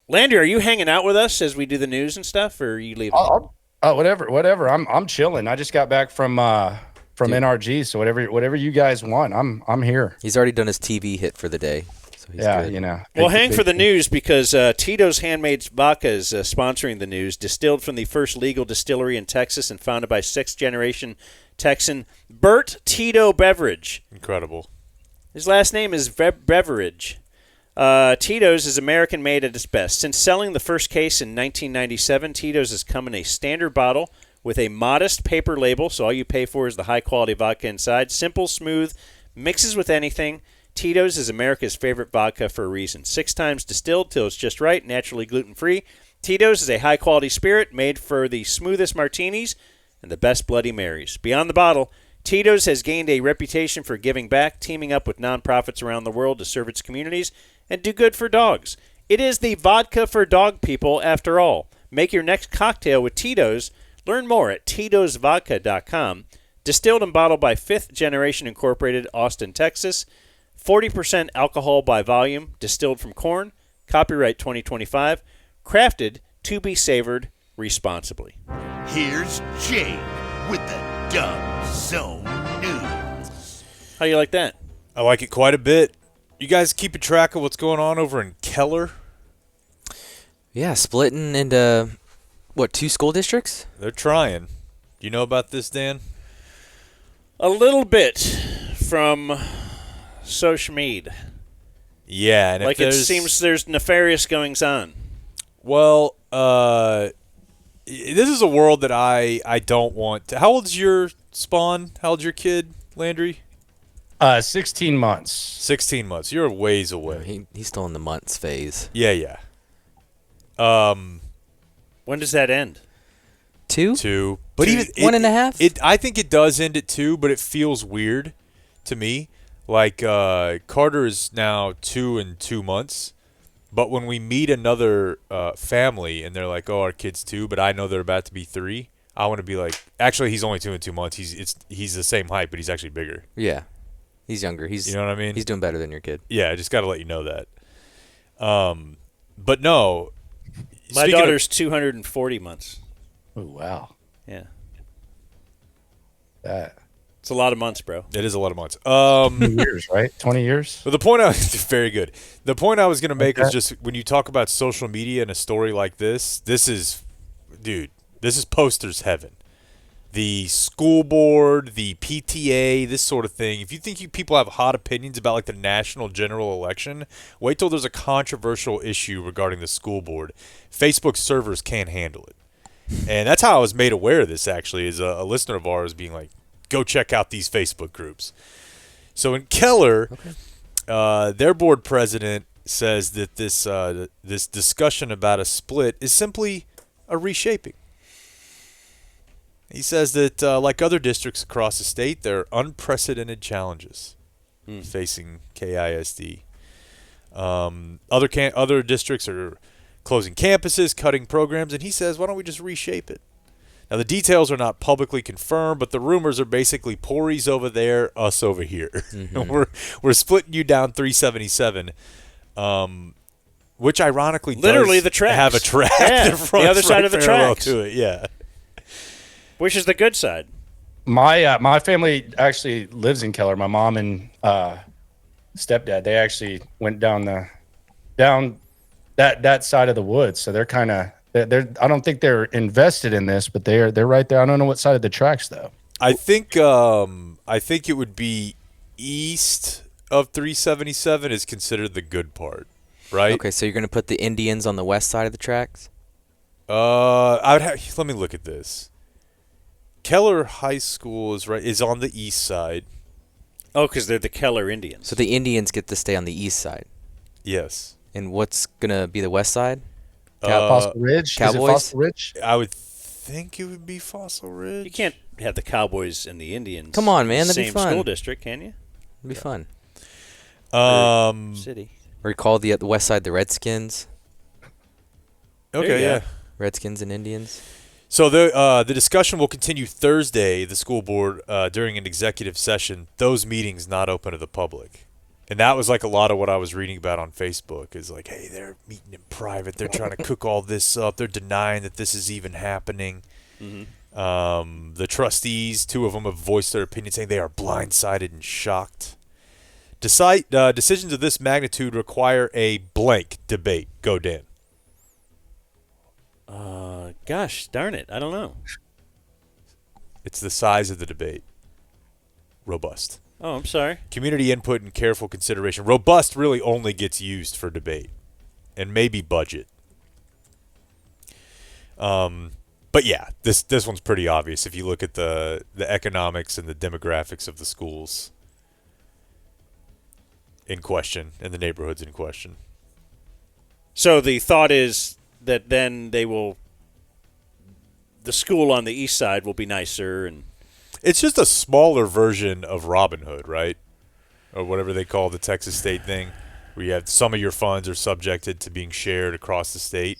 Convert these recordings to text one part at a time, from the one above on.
Landry, are you hanging out with us as we do the news and stuff, or are you leaving? Whatever. I'm chilling. I just got back from NRG, so whatever you guys want, I'm here. He's already done his TV hit for the day, so he's Yeah, good. you know. Well, hang for the news because Tito's Handmade Vodka is sponsoring the news. Distilled from the first legal distillery in Texas and founded by sixth-generation Texan Bert Tito Beveridge. Incredible. His last name is Beveridge. Tito's is American-made at its best. Since selling the first case in 1997, Tito's has come in a standard bottle with a modest paper label, so all you pay for is the high-quality vodka inside. Simple, smooth, mixes with anything. Tito's is America's favorite vodka for a reason. 6 times distilled till it's just right, naturally gluten-free. Tito's is a high-quality spirit made for the smoothest martinis and the best Bloody Marys. Beyond the bottle, Tito's has gained a reputation for giving back, teaming up with nonprofits around the world to serve its communities and do good for dogs. It is the vodka for dog people, after all. Make your next cocktail with Tito's. Learn more at titosvodka.com. Distilled and bottled by 5th Generation Incorporated, Austin, Texas. 40% alcohol by volume, distilled from corn. Copyright 2025. Crafted to be savored responsibly. Here's Jake with the Dumb Zone News. How you like that? I like it quite a bit. You guys keeping track of what's going on over in Keller? Yeah, splitting into, 2 school districts? They're trying. Do you know about this, Dan? A little bit from social media. Yeah. And like it seems there's nefarious goings on. Well, this is a world that I don't want to. How old's your spawn? How old's your kid, Landry? 16 months. 16 months. You're a ways away. He's still in the months phase. Yeah. When does that end? 2? 2. But even 1.5? I think it does end at 2, but it feels weird to me. Like Carter is now 2 and 2 months. But when we meet another family and they're like, "Oh, our kid's 2," but I know they're about to be 3, I want to be like, "Actually, he's only 2 and 2 months. He's the same height, but he's actually bigger." Yeah, he's younger. You know what I mean? He's doing better than your kid. Yeah, I just got to let you know that. But no, my daughter's 240 months. Oh wow. Yeah, That. It's a lot of months, bro. It is a lot of months. 20 years, right? 20 years. But the point very good. The point I was going to make was just when you talk about social media and a story like this is posters heaven. The school board, the PTA, this sort of thing. If you think people have hot opinions about like the national general election, wait till there's a controversial issue regarding the school board. Facebook servers can't handle it. And that's how I was made aware of this, actually, is a listener of ours being like, go check out these Facebook groups. So in Keller, their board president says that this discussion about a split is simply a reshaping. He says that, like other districts across the state, there are unprecedented challenges facing KISD. Other districts are closing campuses, cutting programs, and he says, why don't we just reshape it? Now, the details are not publicly confirmed, but the rumors are basically Pori's over there, us over here. Mm-hmm. we're splitting you down 377, which ironically literally does the tracks. Have a track. Yeah, the other side of the tracks. To it, yeah. Which is the good side. My family actually lives in Keller. My mom and stepdad, they actually went down that side of the woods. So they're kind of I don't think they're invested in this, but they're right there. I don't know what side of the tracks though. I think it would be east of 377 is considered the good part, right? Okay, so you're going to put the Indians on the west side of the tracks? Let me look at this. Keller High School is on the east side. Oh, because they're the Keller Indians. So the Indians get to stay on the east side. Yes. And what's going to be the west side? Fossil Ridge? Cowboys? Is it Fossil Ridge? I would think it would be Fossil Ridge. You can't have the Cowboys and the Indians. Come on, man. That'd be fun. Same school district, can you? It'd be fun. City. Or you call the west side the Redskins. Okay, yeah. Redskins and Indians. So the discussion will continue Thursday, the school board, during an executive session. Those meetings not open to the public. And that was like a lot of what I was reading about on Facebook is like, hey, they're meeting in private. They're trying to cook all this up. They're denying that this is even happening. The trustees, 2 of them have voiced their opinion saying they are blindsided and shocked. Decisions of this magnitude require a blank debate. Go, Dan. Gosh darn it. I don't know. It's the size of the debate. Robust. Oh, I'm sorry. Community input and careful consideration. Robust really only gets used for debate and maybe budget. But yeah, this one's pretty obvious if you look at the economics and the demographics of the schools in question and the neighborhoods in question. So the thought is that then the school on the east side will be nicer, and It's just a smaller version of Robin Hood, right? Or whatever they call the Texas state thing, where you have some of your funds are subjected to being shared across the state.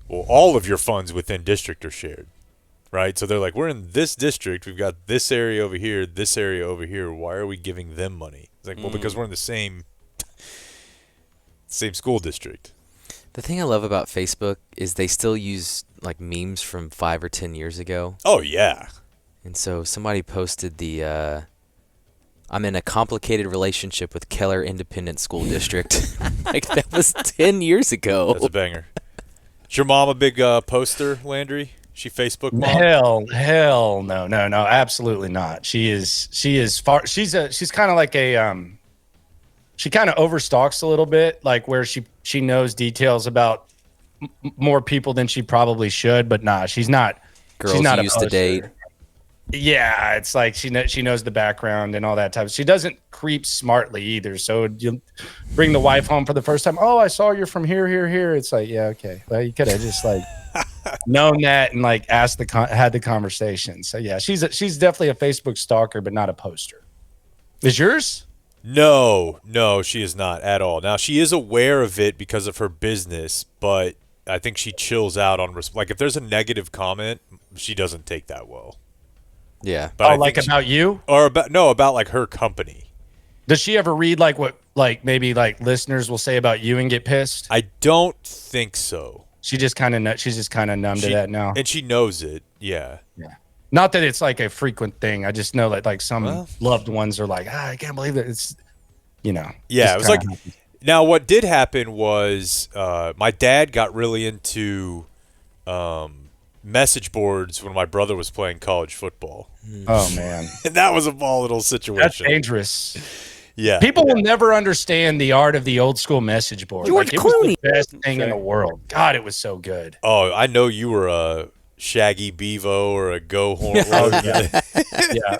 Well, all of your funds within district are shared, right? So they're like, we're in this district. We've got this area over here, this area over here. Why are we giving them money? It's like, well, because we're in the same school district. The thing I love about Facebook is they still use like memes from 5 or 10 years ago. Oh, yeah. And so somebody posted the I'm in a complicated relationship with Keller Independent School District. Like that was 10 years ago. That's a banger. Is your mom a big poster, Landry? She Facebook mom? Hell no, absolutely not. She's kind of like a she kind of overstalks a little bit, like where she knows details about more people than she probably should, but nah, she's not. Girls she's not used to date. Yeah, it's like she knows the background and all that type. She doesn't creep smartly either. So you bring the wife home for the first time. Oh, I saw you're from here. It's like, yeah, okay. Well, you could have just like known that and like had the conversation. So yeah, she's definitely a Facebook stalker, but not a poster. Is yours? No, she is not at all. Now, she is aware of it because of her business, but I think she chills out on like if there's a negative comment, she doesn't take that well. Yeah. But like about you? Or about like her company. Does she ever read like what like maybe like listeners will say about you and get pissed? I don't think so. She's just kind of numb to that now. And she knows it. Yeah. Yeah. Not that it's like a frequent thing. I just know that like some loved ones are like, I can't believe that it's, Yeah, it was like happens. Now what did happen was my dad got really into message boards when my brother was playing college football. Oh man. And that was a volatile situation. That's dangerous. Yeah. People will never understand the art of the old school message board. George It was Clooney. the best thing in the world. God, it was so good. Oh, I know you were a Shaggy Bevo or a Go Horn. Yeah.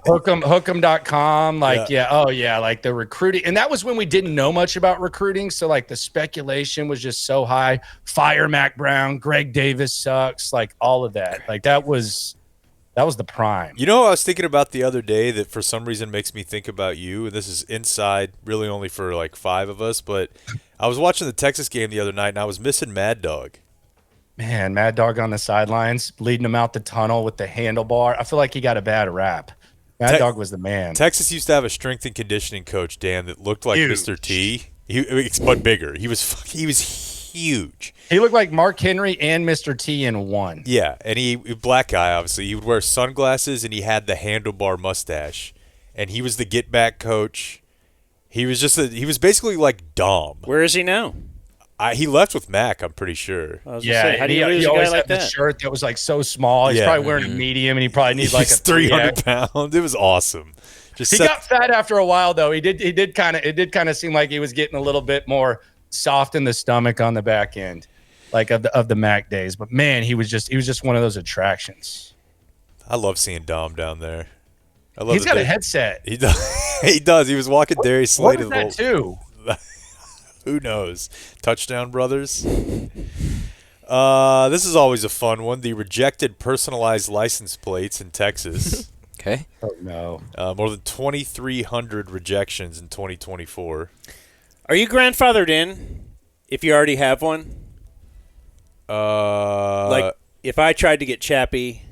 Hook'em.com. Like, like the recruiting. And that was when we didn't know much about recruiting. So like the speculation was just so high. Fire Mac Brown, Greg Davis sucks, like all of that. Like that was the prime. You know what I was thinking about the other day that for some reason makes me think about you, and this is inside really only for like 5 of us, but I was watching the Texas game the other night and I was missing Mad Dog. Man, Mad Dog on the sidelines, leading him out the tunnel with the handlebar. I feel like he got a bad rap. Mad Dog was the man. Texas used to have a strength and conditioning coach, Dan, that looked like Huge. Mr. T. But bigger. He was huge. He looked like Mark Henry and Mr. T in one. Yeah, and he black guy obviously. He would wear sunglasses and he had the handlebar mustache, and he was the get back coach. He was basically like Dom. Where is he now? He left with Mac, I'm pretty sure. I was gonna say, how do you lose he a guy always like had the that? shirt that was like so small. He's Yeah. probably wearing a medium, and he probably needs like a He's 300 pounds. It was awesome. He got fat after a while, though. It did kind of seem like he was getting a little bit more soft in the stomach on the back end, like of the Mac days. But man, he was just one of those attractions. I love seeing Dom down there. He's got a headset. He does. He does. He was walking Darius Slade. What is that too? Who knows? Touchdown Brothers. This is always a fun one. The rejected personalized license plates in Texas. Okay. Oh no. More than 2,300 rejections in 2024. Are you grandfathered in if you already have one? Like if I tried to get Chappie,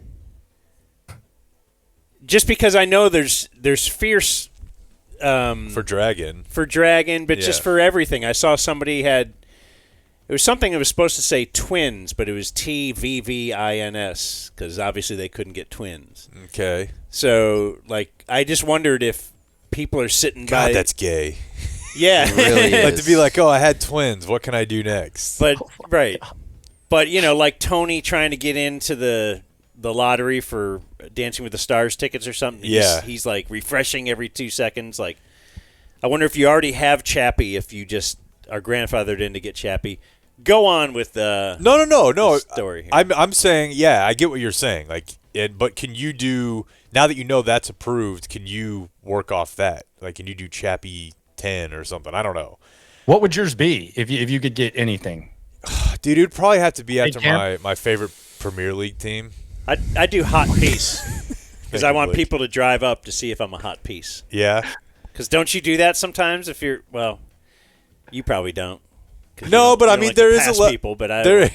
just because I know there's fierce for Dragon. but just Yeah. for everything. I saw somebody had. It was something that was supposed to say twins, but it was TVVINS because obviously they couldn't get twins. Okay. So, like, I just wondered if people are sitting God, by. that's gay. Yeah. It really Like is. to be like, oh, I had twins. What can I do next? But right. But like Tony trying to get into the lottery for Dancing with the Stars tickets or something. Yeah. He's like refreshing every 2 seconds. Like, I wonder if you already have Chappie, if you just are grandfathered in to get Chappie. Go on with the No. story here. I'm saying, yeah, I get what you're saying. Like, but can you do now that you know that's approved? Can you work off that? Like, can you do Chappie 10 or something? I don't know, What would yours be if you could get anything? dude. It'd probably have to be after Cam? my favorite Premier League team. I do hot piece because I want Blake. people to drive up to see if I'm a hot piece. Yeah. Because don't you do that sometimes? If you're you probably don't. 'Cause No, you don't- but you I don't mean like to there is pass a people, but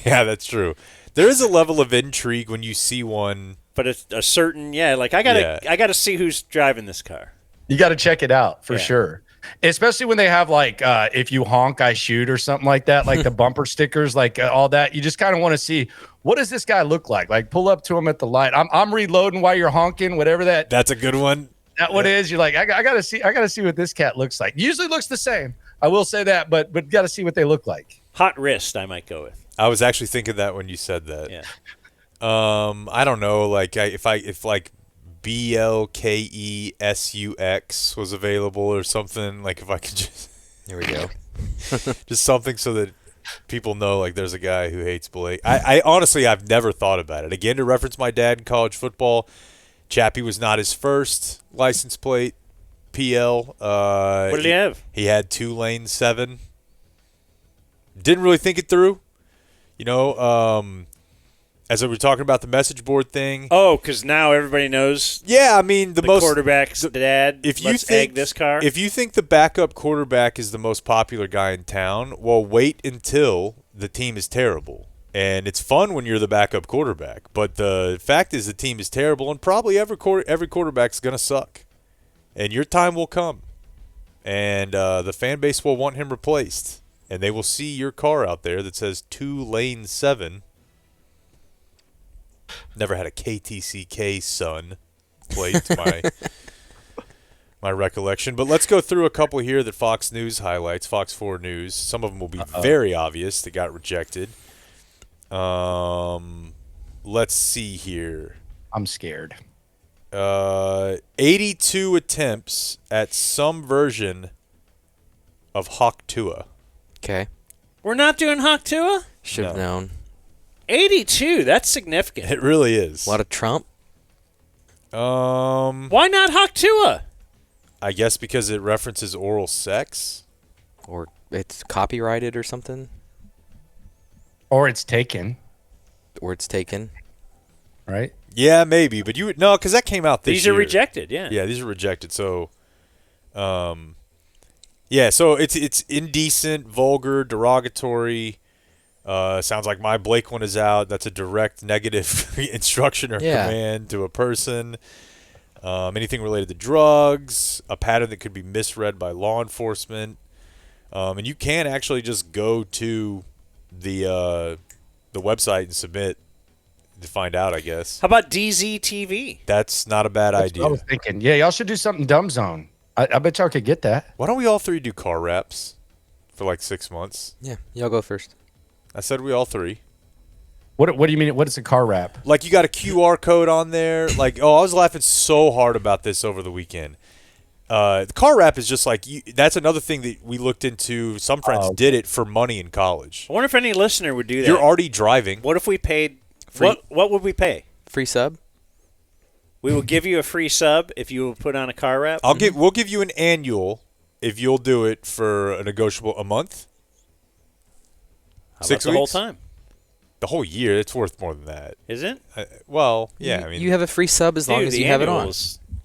yeah, that's true. There is a level of intrigue when you see one. but it's a certain like I gotta see who's driving this car. You got to check it out for Yeah. sure. Especially when they have like if you honk, I shoot or something like that, like the bumper stickers, like all that. You just kind of want to see what does this guy look like? Like pull up to him at the light. I'm reloading while you're honking, whatever That's a good one. what is. You're like I gotta see what this cat looks like. Usually looks the same. I will say that, but got to see what they look like. Hot wrist, I might go with. I was actually thinking that when you said that. Yeah. I don't know. Like if like BLKESUX was available or something. Like if I could just Here we go. just something so that people know like there's a guy who hates Blake. I honestly I've never thought about it. Again, to reference my dad in college football, Chappie was not his first license plate. PL. What did he have? He had 2 lane 7. Didn't really think it through. As we were talking about the message board thing. Oh, because now everybody knows Yeah, I mean the quarterback's dad. if you let's think egg this car. If you think the backup quarterback is the most popular guy in town, well, wait until the team is terrible. And it's fun when you're the backup quarterback, but the fact is the team is terrible, and probably every quarterback's gonna suck. And your time will come, and the fan base will want him replaced, and they will see your car out there that says 2 lane 7. Never had a KTCK son plate to my recollection. But let's go through a couple here that Fox News highlights, Fox 4 News. Some of them will be very obvious that got rejected. Let's see here. I'm scared. 82 attempts at some version of Hawk Tua. Okay. We're not doing Hawk Tua? Should have No. known. 82. That's significant. It really is. A lot of Trump. Why not Hawk Tua? I guess because it references oral sex. Or it's copyrighted or something. Or it's taken, Or it's taken. right? Yeah, maybe, but no, because that came out this These year. are rejected, yeah. Yeah, these are rejected. So, yeah, so it's indecent, vulgar, derogatory. Sounds like my Blake one is out. That's a direct negative instruction or command to a person. Anything related to drugs, a pattern that could be misread by law enforcement, and you can actually just go to the website and submit to find out, I guess. How about DZTV? That's not a bad That's idea. what I was thinking. Yeah, y'all should do something dumb zone. I bet y'all could get that. Why don't we all three do car wraps for like 6 months? Yeah, y'all go first. I said we all three. What do you mean? What is a car wrap? Like you got a QR code on there. Like, I was laughing so hard about this over the weekend. The car wrap is just like that's another thing that we looked into. Some friends did it for money in college. I wonder if any listener would do that. You're already driving. What if we paid? Free- What would we pay? Free sub? We will give you a free sub if you will put on a car wrap. We'll give you an annual if you'll do it for a negotiable a month. How 6 about the whole weeks? time? The whole year. It's worth more than that. Is it? Well, yeah. I mean, You have a free sub as long Dude, as the you have it annual on.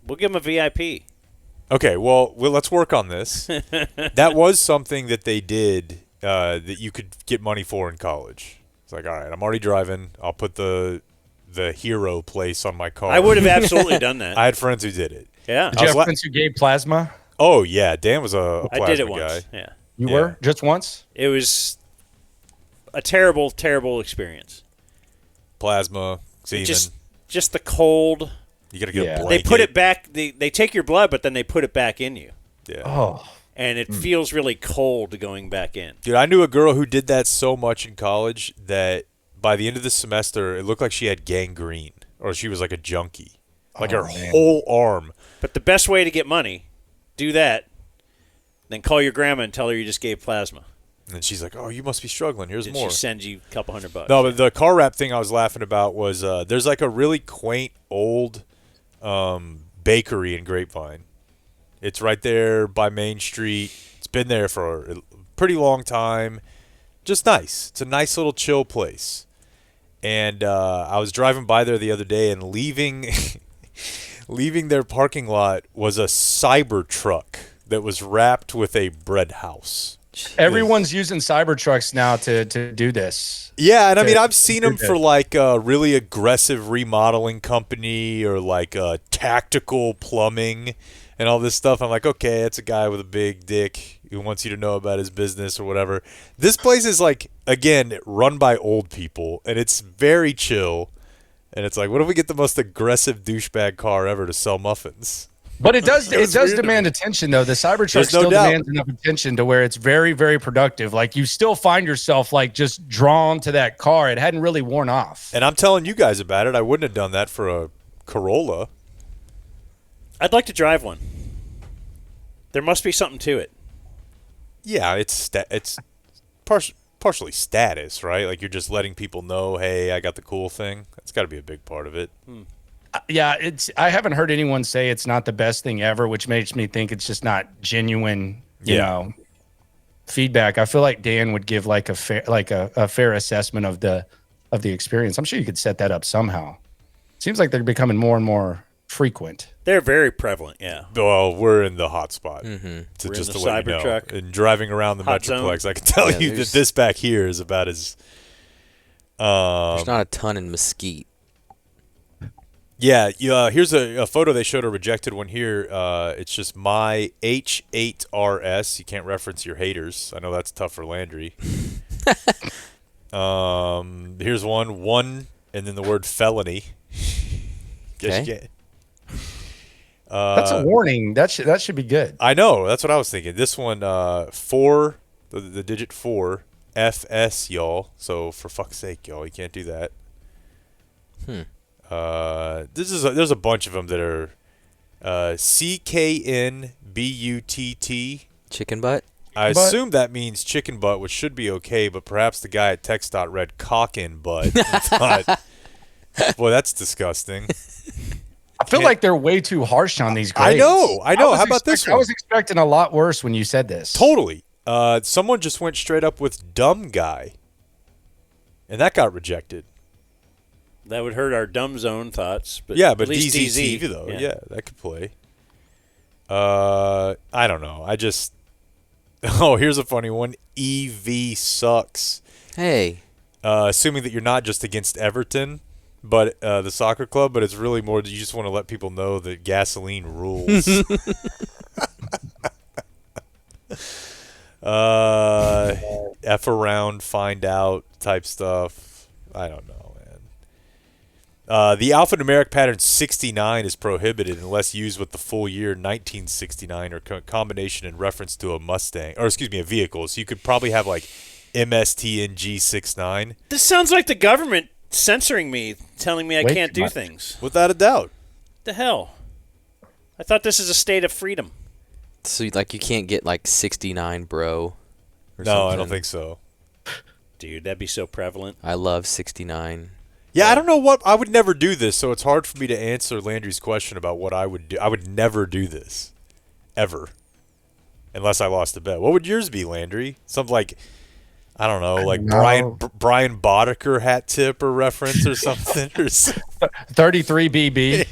We'll give them a VIP. okay. Well, let's work on this. That was something that they did that you could get money for in college. It's like, all right, I'm already driving. I'll put the hero place on my car. I would have absolutely done that. I had friends who did it. Yeah. Did you was have la- friends who gave plasma? Oh yeah, Dan was a plasma I did it guy. once. Yeah. You Yeah. were just once? It was a terrible, terrible experience. Plasma, semen. Just the cold. You gotta get Yeah. a They blanket. put it back. They take your blood, but then they put it back in you, Yeah. Oh, and it feels really cold going back in. Dude, I knew a girl who did that so much in college that by the end of the semester, it looked like she had gangrene or she was like a junkie. Like her whole arm. But the best way to get money, do that, then call your grandma and tell her you just gave plasma. And she's like, "Oh, you must be struggling. Here's And more." she sends you a couple $100. No, but the car wrap thing I was laughing about was there's like a really quaint old bakery in Grapevine. It's right there by Main Street. It's been there for a pretty long time. Just nice. It's a nice little chill place. And I was driving by there the other day, and leaving their parking lot was a Cybertruck that was wrapped with a bread house. everyone's using Cybertrucks now to do this. Yeah, and I to- mean, I've seen them do for that. like a really aggressive remodeling company or like tactical plumbing and all this stuff. I'm like, okay, it's a guy with a big dick who wants you to know about his business or whatever. This place is like, again, run by old people, and it's very chill. And it's like, what if we get the most aggressive douchebag car ever to sell muffins? But it does was does weird to demand me. attention though. The Cybertruck There's no still doubt. demands enough attention to where it's very, very productive. Like you still find yourself like just drawn to that car. It hadn't really worn off. And I'm telling you guys about it. I wouldn't have done that for a Corolla. I'd like to drive one. There must be something to it. Yeah, it's partially status, right? Like you're just letting people know, hey, I got the cool thing. That's got to be a big part of it. Yeah, I haven't heard anyone say it's not the best thing ever, which makes me think it's just not genuine, you know, feedback. I feel like Dan would give like a fair assessment of the experience. I'm sure you could set that up somehow. Seems like they're becoming more and more frequent. They're very prevalent, yeah. Well, we're in the hot spot. We're Just in to the let you know. Cybertruck. And driving around the Hot Metroplex, zone. I can tell Yeah, you that there's- this back here is about as... There's not a ton in Mesquite. Yeah, here's a photo they showed a rejected one here. It's just my H8RS. You can't reference your haters. I know that's tough for Landry. Here's one, and then the word felony. Guess you Okay. can't. That's a warning. That should be good. I know. That's what I was thinking. This one, 4, the digit 4, FS, y'all. So for fuck's sake, y'all, you can't do that. There's a bunch of them that are CKNBUTT. Chicken butt? I Butt. assume that means chicken butt, which should be okay, but perhaps the guy at TextDot read cock in butt and thought, boy, that's disgusting. I feel like they're way too harsh on these grades. I know. was How about this I one? was expecting a lot worse when you said this. Totally. Someone just went straight up with dumb guy, and that got rejected. That would hurt our dumb zone thoughts. But Yeah, but at least DZZ though, yeah, that could play. I don't know. Oh, here's a funny one. EV sucks. Hey. Assuming that you're not just against Everton, but the soccer club, but it's really more that you just want to let people know that gasoline rules. F around, find out type stuff. I don't know, man. The alphanumeric pattern 69 is prohibited unless used with the full year 1969 or combination in reference to a Mustang, or excuse me, a vehicle. So you could probably have like MSTNG69. This sounds like the government censoring me, telling me I Way can't too do much. things. Without a doubt. The hell? I thought this is a state of freedom. So, like, you can't get, like, 69, bro? Or No, I something? don't think so. Dude, that'd be so prevalent. I love 69. Yeah, I don't know what I would never do this, so it's hard for me to answer Landry's question about what I would do. I would never do this, ever, unless I lost a bet. What would yours be, Landry? Something like, I don't know, like know. Brian Boddicker hat tip or reference or something. 33 BB.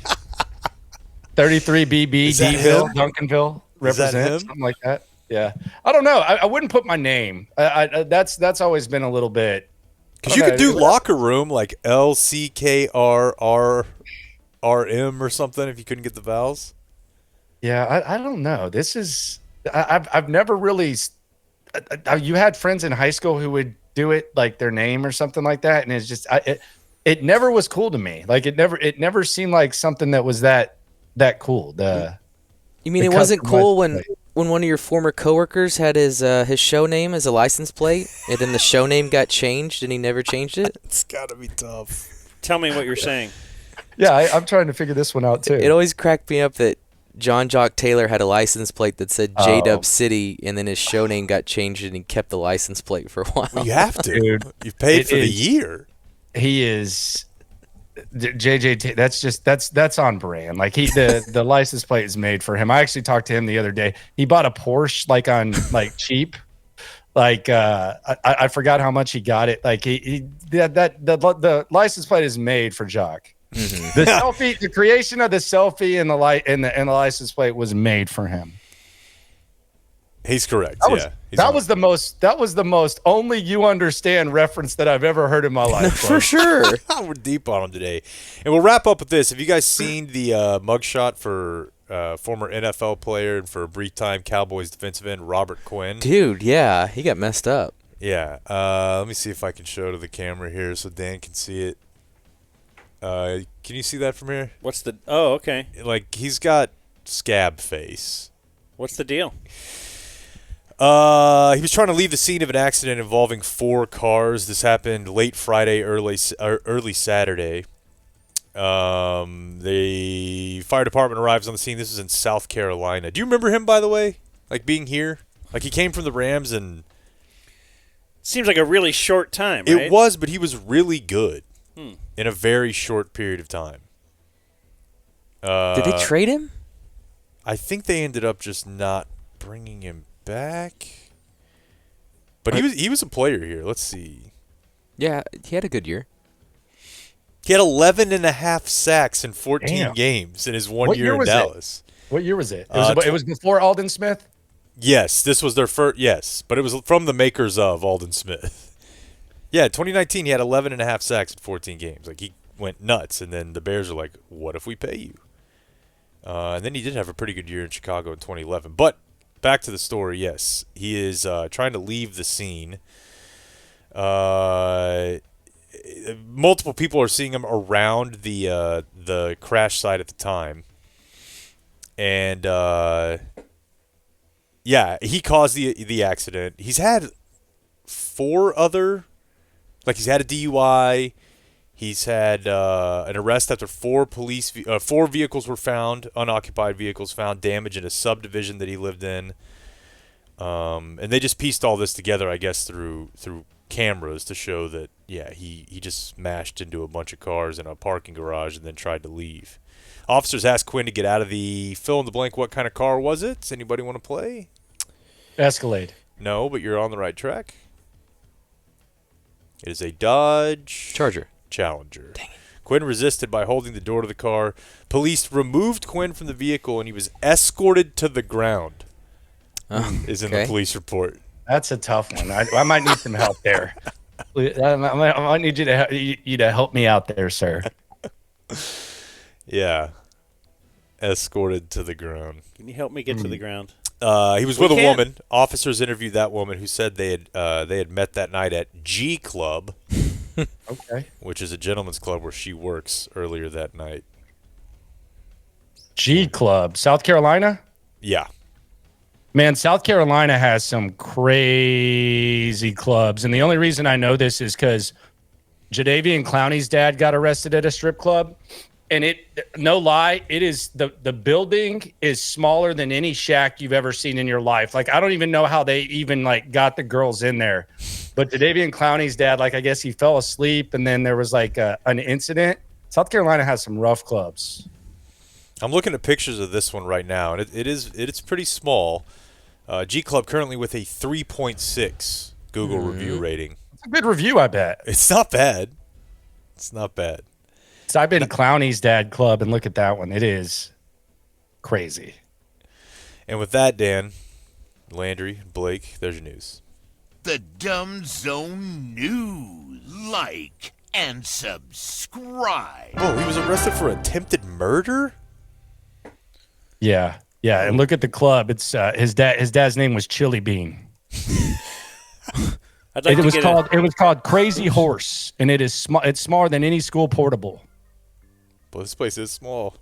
33 BB, Is that Deville, him? Duncanville, Is that represent him? something like that. Yeah, I don't know. I wouldn't put my name. That's always been a little bit. Because you could do locker room like LCKRRRM or something if you couldn't get the vowels. Yeah, I don't know. This is I've never really. You had friends in high school who would do it like their name or something like that, and it's just it never was cool to me. Like it never seemed like something that was that cool. You mean the it wasn't custom cool license when one of your former coworkers had his show name as a license plate, and then the show name got changed, and he never changed it? It's got to be tough. Tell me what you're saying. Yeah, I'm trying to figure this one out too. It always cracked me up that John Jock Taylor had a license plate that said J-Dub City, and then his show name got changed, and he kept the license plate for a while. Well, you have to. Dude, You've paid for the year. He is JJ. That's on brand. Like the license plate is made for him. I actually talked to him the other day. He bought a Porsche like on like cheap. Like I forgot how much he got it. Like the license plate is made for Jock. Mm-hmm. The selfie, the creation of the selfie and the license plate was made for him. He's correct. That was the most only you understand reference that I've ever heard in my life. For sure. We're deep on him today, and we'll wrap up with this. Have you guys seen the mugshot for former NFL player and for a brief time Cowboys defensive end Robert Quinn? Dude, yeah, he got messed up. Yeah. Let me see if I can show to the camera here so Dan can see it. Can you see that from here? What's the? Oh, okay. Like he's got scab face. What's the deal? He was trying to leave the scene of an accident involving 4 cars. This happened late Friday, early Saturday. The fire department arrives on the scene. This is in South Carolina. Do you remember him, by the way? Like being here? Like he came from the Rams and... Seems like a really short time, right? It was, but he was really good in a very short period of time. Did they trade him? I think they ended up just not bringing him back. But he was a player here. Let's see. Yeah, he had a good year. He had 11 and a half sacks in 14 games in his one year in Dallas. What year was it? It was before Aldon Smith? Yes, this was their first. Yes, but it was from the makers of Aldon Smith. Yeah, 2019, he had 11 and a half sacks in 14 games. Like, he went nuts, and then the Bears are like, what if we pay you? And then he did have a pretty good year in Chicago in 2011. But back to the story, yes, he is trying to leave the scene. Multiple people are seeing him around the crash site at the time. And, yeah, he caused the accident. He's had 4 other... Like, he's had a DUI. He's had an arrest after 4 vehicles were found, unoccupied vehicles found, damage in a subdivision that he lived in. And they just pieced all this together, I guess, through cameras to show that, yeah, he just smashed into a bunch of cars in a parking garage and then tried to leave. Officers asked Quinn to get out of the fill-in-the-blank. What kind of car was it? Does anybody want to play? Escalade. No, but you're on the right track. It is a Dodge Challenger. Dang it. Quinn resisted by holding the door to the car. Police removed Quinn from the vehicle, and he was escorted to the ground. Is in the police report. That's a tough one. I might need some help there. I might need you to help me out there, sir. Yeah, escorted to the ground. Can you help me get to the ground? He was with a woman. Officers interviewed that woman who said they had met that night at G Club, okay, which is a gentleman's club where she works earlier that night. G Club, South Carolina? Yeah. Man, South Carolina has some crazy clubs. And the only reason I know this is because Jadeveon Clowney's dad got arrested at a strip club. And no lie, it is the building is smaller than any shack you've ever seen in your life. Like, I don't even know how they even like got the girls in there. But Jadeveon Clowney's dad, like, I guess he fell asleep and then there was like an incident. South Carolina has some rough clubs. I'm looking at pictures of this one right now, and it's pretty small. G Club currently with a 3.6 Google review rating. It's a good review, I bet. It's not bad. It's not bad. So I've been to Clowney's dad club, and look at that one. It is crazy. And with that, Dan, Landry, Blake, there's your news. The Dumb Zone News. Like and subscribe. Oh, he was arrested for attempted murder? Yeah. Yeah, and look at the club. It's his dad. His dad's name was Chili Bean. I'd like It to was get called. It was called Crazy Horse, and it's smaller than any school portable. Well, this place is small.